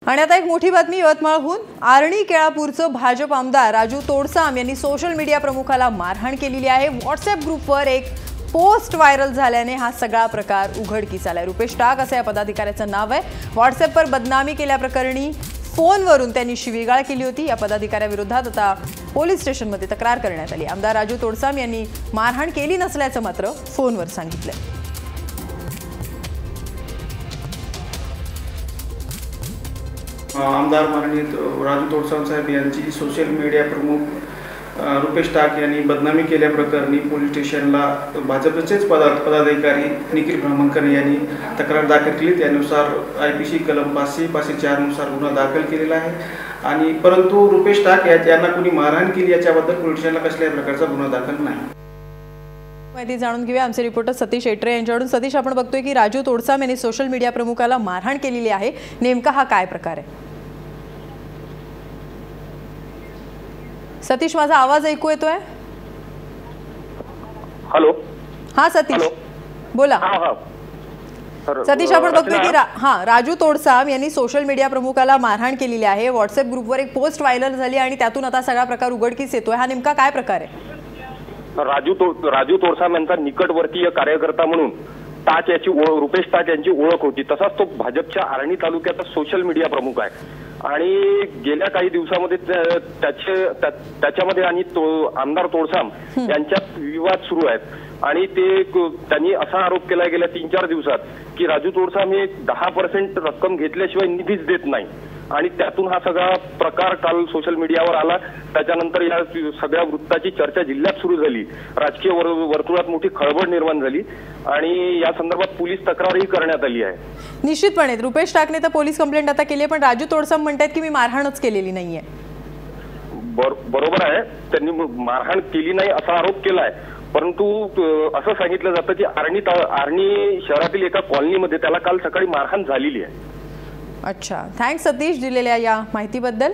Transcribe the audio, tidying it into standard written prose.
आणि आता एक मोठी बातमी यवतमाळहून। आरणी केळापूरचं भाजप आमदार राजू तोडसाम यांनी सोशल मीडिया प्रमुखाला मारहाण केलेली आहे। व्हॉट्सअप ग्रुपवर एक पोस्ट व्हायरल झाल्याने हा सगळा प्रकार उघडकीस आलाय। रुपेश टाक असं या पदाधिकाऱ्याचं नाव आहे। व्हॉट्सअपवर बदनामी केल्याप्रकरणी फोनवरून त्यांनी शिवीगाळ केली होती। या पदाधिकाऱ्याविरोधात आता पोलीस स्टेशनमध्ये तक्रार करण्यात आली। आमदार राजू तोडसाम यांनी मारहाण केली नसल्याचं मात्र फोनवर सांगितलं। आमदार माननीय राजू तोडसाम साहेब यांची सोशल मीडिया प्रमुख रुपेश टाक यांनी बदनामी केल्याप्रकरणी पोलीस स्टेशनला भाजपचेच पदाधिकारी निखिल ब्राह्मणकर यांनी तक्रार दाखल केली। त्यानुसार IPC कलम 504 नुसार गुन्हा दाखल केलेला आहे। आणि परंतु रुपेश टाक यांना कोणी मारहाण केली याच्याबद्दल पोलीस स्टेशनला कसल्याही प्रकारचा गुन्हा दाखल नाही। माहिती जाणून घेऊया आमचे रिपोर्टर सतीश एटरे यांच्याकडून। सतीश, आपण बघतोय की राजू तोडसाम यांनी सोशल मीडिया प्रमुखाला मारहाण केलेली आहे, नेमका हा काय प्रकार आहे? सतीश, माझा आवाज ऐकू येतोय? हॅलो। हां सतीश, बोला। सतीश, आपण बघतोय की राजू तोडसाम यांनी सोशल मीडिया प्रमुखाला मारहाण केलेली आहे। व्हॉट्सअप ग्रुपवर एक पोस्ट व्हायरल झाली आणि त्यातून आता सगळा प्रकार उघडकीस येतोय। हा नेमका काय प्रकार आहे? राजू तोडसाम यांचा निकटवर्तीय कार्यकर्ता म्हणून टाक याची रुपेश टाक यांची ओळख होती। तसाच तो भाजपच्या आर्णी तालुक्याचा सोशल मीडिया प्रमुख आहे। आणि गेल्या काही दिवसामध्ये त्याच्यामध्ये आणि आमदार तोडसाम यांच्यात विवाद सुरू आहेत। आणि त्यांनी असा आरोप केला गेल्या 3-4 दिवसात की राजू तोडसाम हे 10% रक्कम घेतल्याशिवाय निधीच देत नाही। आणि त्यातून हा सगळा प्रकार काल सोशल मीडियावर आला। त्याच्यानंतर या सगळ्या वृत्ताची चर्चा जिल्ह्यात सुरू झाली। राजकीय वर्तुळात मोठी खळबळ निर्माण झाली आणि या संदर्भात पोलीस तक्रारही करण्यात आली आहे। निश्चितपणे रुपेश टाकने तर पोलीस कंप्लेंट आता केली आहे, पण राजू तोडसाम म्हणतात की मी मारहाणच केलेली नाहीये। बरोबर आहे, त्यांनी मारहाण केली नाही असा आरोप केलाय, परंतु असं सांगितलं जातं की आर्णी शहरातील एका कॉलनीमध्ये त्याला काल सकाळी मारहाण झालेली आहे। अच्छा, थँक्स सतीश दिलेल्या या माहितीबद्दल।